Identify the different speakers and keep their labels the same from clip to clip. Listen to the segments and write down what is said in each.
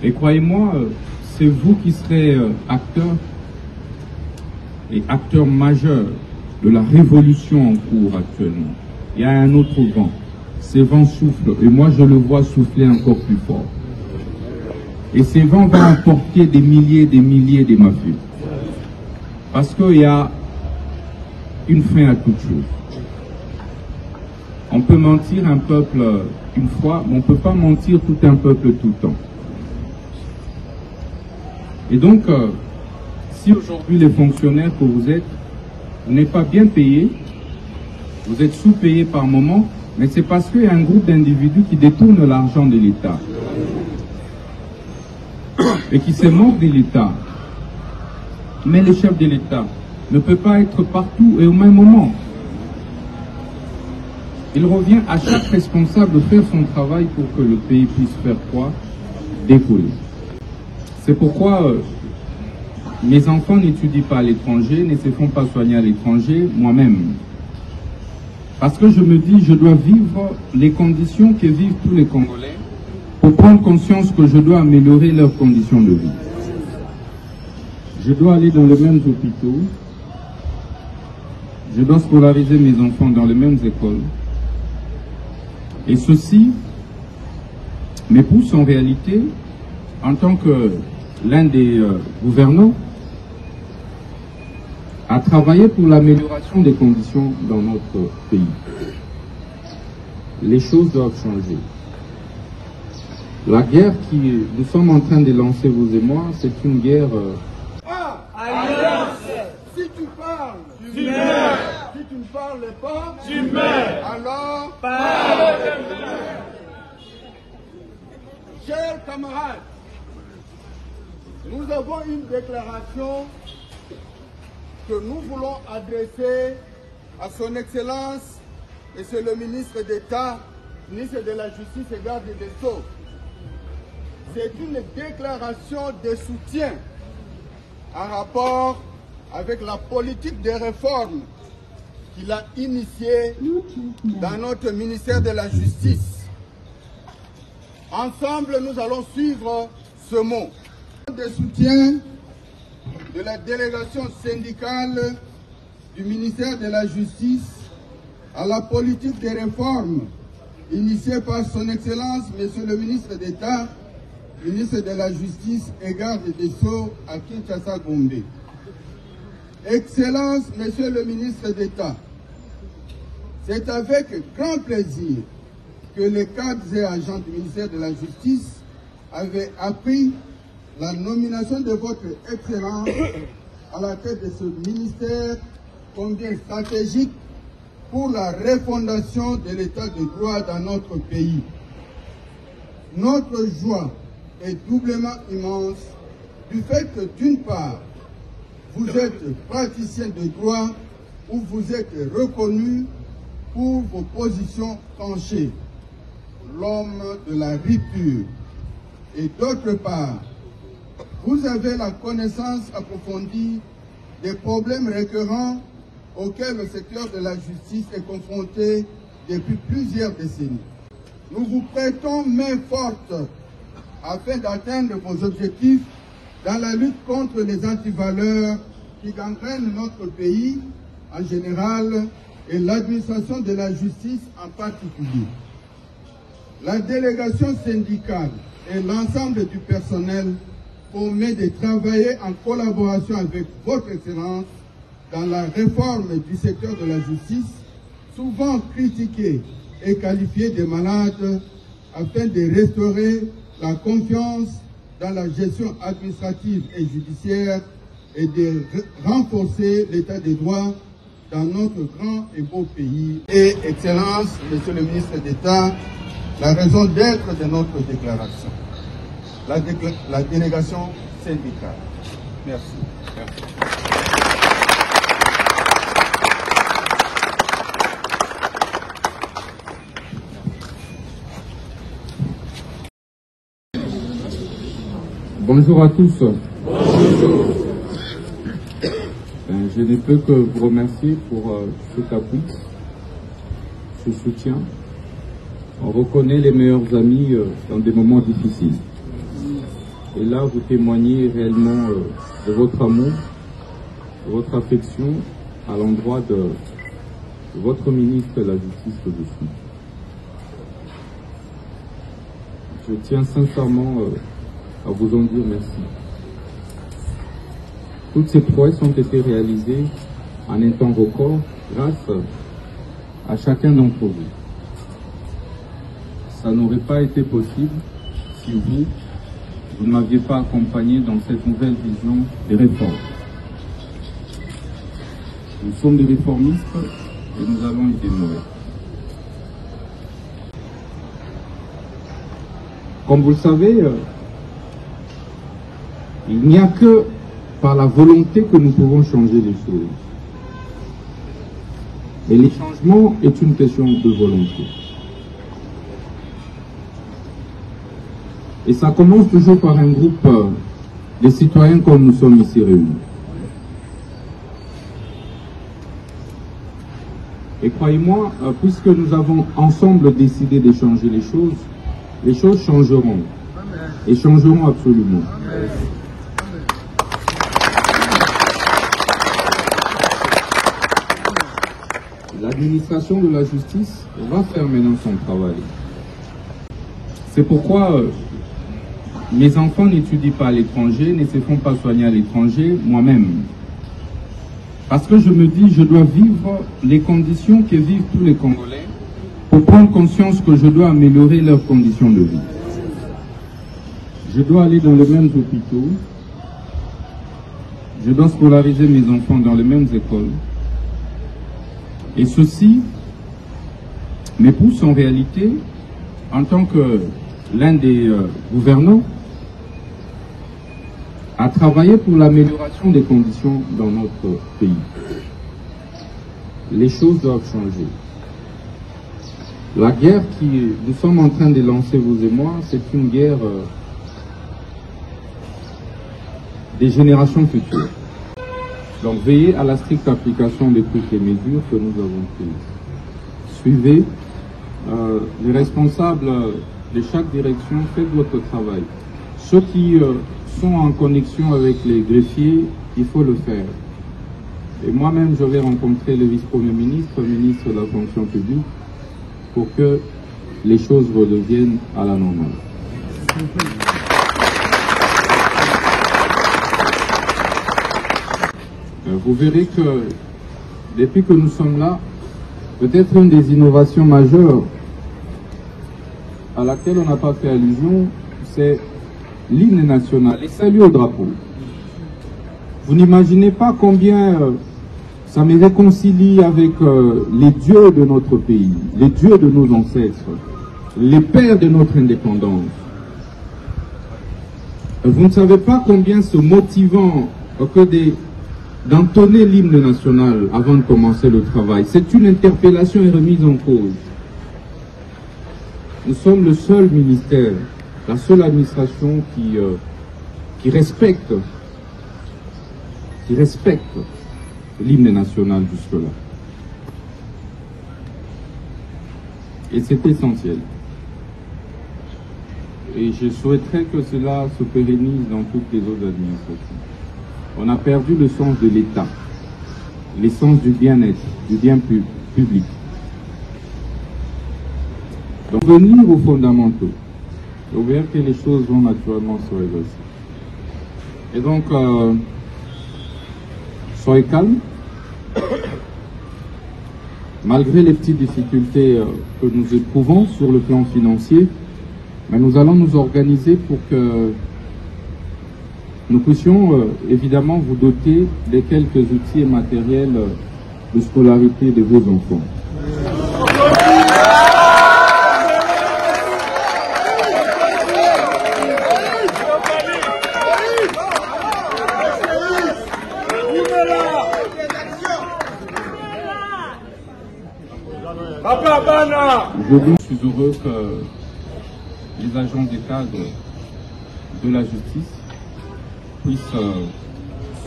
Speaker 1: Et croyez-moi, c'est vous qui serez acteurs et acteurs majeurs de la révolution en cours actuellement. Il y a un autre vent. Ces vents soufflent et moi je le vois souffler encore plus fort. Et ces vents vont emporter des milliers de mafieux. Parce qu'il y a une fin à toute chose. On peut mentir un peuple une fois, mais on ne peut pas mentir tout un peuple tout le temps. Et donc, si aujourd'hui les fonctionnaires que vous êtes, vous n'êtes pas bien payés, vous êtes sous-payés par moment, mais c'est parce qu'il y a un groupe d'individus qui détournent l'argent de l'État et qui se moquent de l'État. Mais le chef de l'État ne peut pas être partout et au même moment. Il revient à chaque responsable de faire son travail pour que le pays puisse faire quoi? Décoller. C'est pourquoi mes enfants n'étudient pas à l'étranger, ne se font pas soigner à l'étranger, moi-même. Parce que je me dis, je dois vivre les conditions que vivent tous les Congolais pour prendre conscience que je dois améliorer leurs conditions de vie. Je dois aller dans les mêmes hôpitaux, je dois scolariser mes enfants dans les mêmes écoles. Et ceci me pousse en réalité, en tant que l'un des gouvernants, à travailler pour l'amélioration des conditions dans notre pays. Les choses doivent changer. La guerre que nous sommes en train de lancer, vous et moi, c'est une guerre...
Speaker 2: Alliance.
Speaker 3: Si tu parles,
Speaker 2: tu meurs.
Speaker 3: Si tu ne parles pas,
Speaker 2: tu meurs.
Speaker 3: Alors,
Speaker 2: parle.
Speaker 3: Chers camarades, nous avons une déclaration que nous voulons adresser à son Excellence, Monsieur le ministre d'État, ministre de la Justice et garde des Sceaux. C'est une déclaration de soutien en rapport avec la politique de réforme qu'il a initiée dans notre ministère de la Justice. Ensemble, nous allons suivre ce mot. De soutien de la délégation syndicale du ministère de la Justice à la politique de réforme initiée par son Excellence, Monsieur le ministre d'État, ministre de la Justice et garde des Sceaux à Kinshasa, Gombe. Excellence, Monsieur le ministre d'État, c'est avec grand plaisir que les cadres et agents du ministère de la Justice avaient appris la nomination de votre Excellence à la tête de ce ministère combien stratégique pour la refondation de l'état de droit dans notre pays. Notre joie est doublement immense du fait que d'une part, vous êtes praticien de droit ou vous êtes reconnu pour vos positions tranchées, l'homme de la rupture. Et d'autre part, vous avez la connaissance approfondie des problèmes récurrents auxquels le secteur de la justice est confronté depuis plusieurs décennies. Nous vous prêtons main forte afin d'atteindre vos objectifs dans la lutte contre les antivaleurs qui gangrènent notre pays en général et l'administration de la justice en particulier. La délégation syndicale et l'ensemble du personnel promet de travailler en collaboration avec votre Excellence dans la réforme du secteur de la justice, souvent critiqué et qualifié de malade, afin de restaurer la confiance dans la gestion administrative et judiciaire et de renforcer l'état des droits dans notre grand et beau pays. Et Excellence, Monsieur le ministre d'État, la raison d'être de notre déclaration. La délégation syndicale. Merci.
Speaker 1: Bonjour à tous.
Speaker 2: Bonjour.
Speaker 1: Je ne peux que vous remercier pour cet appui, ce soutien. On reconnaît les meilleurs amis dans des moments difficiles. Et là, vous témoignez réellement de votre amour, de votre affection à l'endroit de votre ministre de la Justice que je suis. Je tiens sincèrement à vous en dire merci. Toutes ces prouesses ont été réalisées en un temps record grâce à chacun d'entre vous. Ça n'aurait pas été possible si vous ne m'aviez pas accompagné dans cette nouvelle vision des réformes. Nous sommes des réformistes et nous allons y demeurer. Comme vous le savez, il n'y a que par la volonté que nous pouvons changer les choses. Et le changement est une question de volonté. Et ça commence toujours par un groupe de citoyens comme nous sommes ici réunis. Et croyez-moi, puisque nous avons ensemble décidé de changer les choses changeront. Et changeront absolument. L'administration de la justice va faire maintenant son travail. C'est pourquoi mes enfants n'étudient pas à l'étranger, ne se font pas soigner à l'étranger, moi-même. Parce que je me dis, je dois vivre les conditions que vivent tous les Congolais pour prendre conscience que je dois améliorer leurs conditions de vie. Je dois aller dans les mêmes hôpitaux, je dois scolariser mes enfants dans les mêmes écoles. Et ceci me pousse en réalité, en tant que l'un des gouvernants, à travailler pour l'amélioration des conditions dans notre pays. Les choses doivent changer. La guerre que nous sommes en train de lancer, vous et moi, c'est une guerre des générations futures. Donc veillez à la stricte application de toutes les mesures que nous avons prises. Suivez les responsables de chaque direction, faites votre travail. Ceux qui sont en connexion avec les greffiers, il faut le faire. Et moi-même, je vais rencontrer le vice-premier ministre, le ministre de la fonction publique, pour que les choses redeviennent à la normale. Vous verrez que depuis que nous sommes là, peut-être une des innovations majeures à laquelle on n'a pas fait allusion, c'est l'hymne national, les saluts au drapeau. Vous n'imaginez pas combien ça me réconcilie avec les dieux de notre pays, les dieux de nos ancêtres, les pères de notre indépendance. Vous ne savez pas combien c'est motivant que d'entonner l'hymne national avant de commencer le travail. C'est une interpellation et remise en cause. Nous sommes le seul ministère, la seule administration qui respecte l'hymne national jusque-là. Et c'est essentiel. Et je souhaiterais que cela se pérennise dans toutes les autres administrations. On a perdu le sens de l'État, le sens du bien-être, du bien public. Donc, venir aux fondamentaux, vous verrez que les choses vont naturellement se réverser. Et donc, soyez calme. Malgré les petites difficultés que nous éprouvons sur le plan financier, mais nous allons nous organiser pour que nous puissions évidemment vous doter de quelques outils et matériels de scolarité de vos enfants. Je suis heureux que les agents des cadres de la justice puissent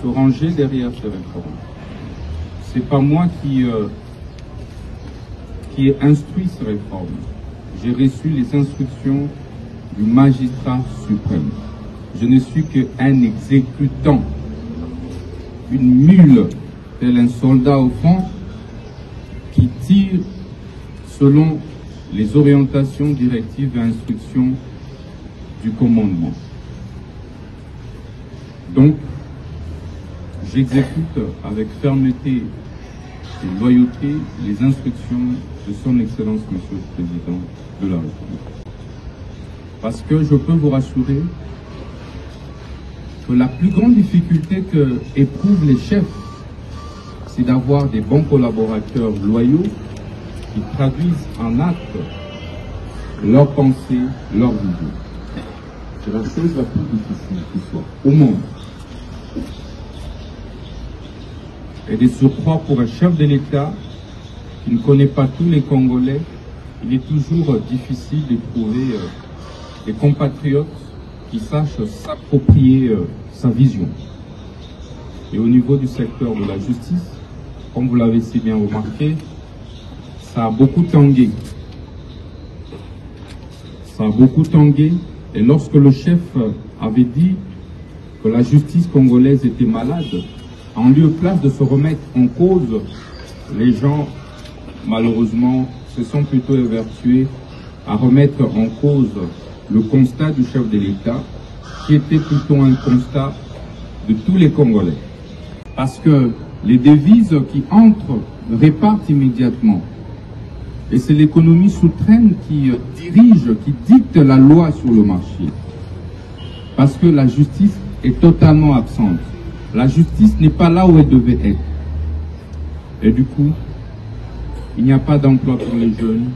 Speaker 1: se ranger derrière ces réformes. C'est pas moi qui ai instruit ces réformes. J'ai reçu les instructions du magistrat suprême. je ne suis qu'un exécutant, une mule, tel un soldat au front, qui tire selon les orientations, directives et instructions du commandement. Donc, j'exécute avec fermeté et loyauté les instructions de son Excellence, Monsieur le Président de la République. Parce que je peux vous rassurer que la plus grande difficulté que éprouvent les chefs, c'est d'avoir des bons collaborateurs loyaux qui traduisent en actes leurs pensées, leurs visions. C'est la chose la plus difficile qui soit au monde. Et de surcroît, pour un chef de l'État qui ne connaît pas tous les Congolais, il est toujours difficile de trouver des compatriotes qui sachent s'approprier sa vision. Et au niveau du secteur de la justice, comme vous l'avez si bien remarqué, ça a beaucoup tangué. Ça a beaucoup tangué. Et lorsque le chef avait dit que la justice congolaise était malade, en lieu et place de se remettre en cause, les gens, malheureusement, se sont plutôt évertués à remettre en cause le constat du chef de l'État, qui était plutôt un constat de tous les Congolais. Parce que les devises qui entrent répartent immédiatement. Et c'est l'économie souterraine qui dirige, qui dicte la loi sur le marché. Parce que la justice est totalement absente. La justice n'est pas là où elle devait être. Et du coup, il n'y a pas d'emploi pour les jeunes.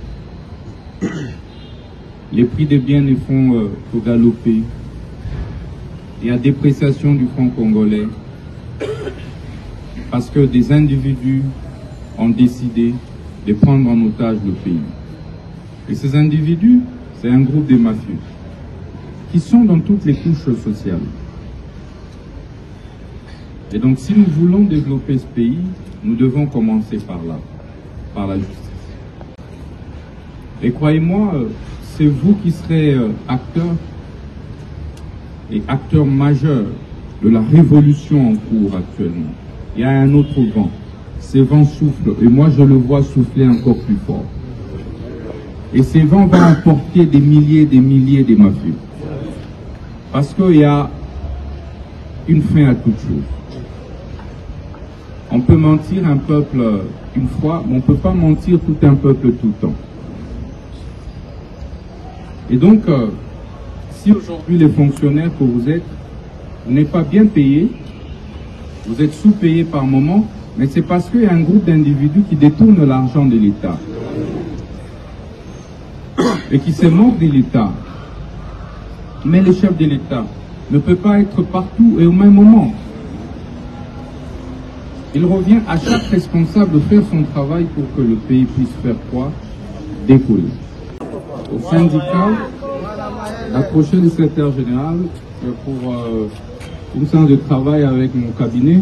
Speaker 1: Les prix des biens ne font que galoper. Il y a dépréciation du franc congolais. Parce que des individus ont décidé de prendre en otage le pays. Et ces individus, c'est un groupe de mafieux qui sont dans toutes les couches sociales. Et donc, si nous voulons développer ce pays, nous devons commencer par là, par la justice. Et croyez-moi, c'est vous qui serez acteurs et acteurs majeurs de la révolution en cours actuellement. Il y a un autre vent. Ce vent souffle, et moi je le vois souffler encore plus fort. Et ce vent va emporter des milliers de mafieux. Parce qu'il y a une fin à toute chose. On peut mentir un peuple une fois, mais on ne peut pas mentir tout un peuple tout le temps. Et donc, si aujourd'hui les fonctionnaires que vous êtes, vous n'êtes pas bien payés, vous êtes sous-payés par moment, mais c'est parce qu'il y a un groupe d'individus qui détournent l'argent de l'État et qui se moquent de l'État. Mais le chef de l'État ne peut pas être partout et au même moment. Il revient à chaque responsable de faire son travail pour que le pays puisse faire quoi? Décoller. Au syndicat, d'approcher le secrétaire général pour une séance de travail avec mon cabinet,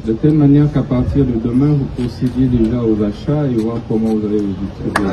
Speaker 1: de telle manière qu'à partir de demain, vous procédiez déjà aux achats et voir comment vous allez les distribuer.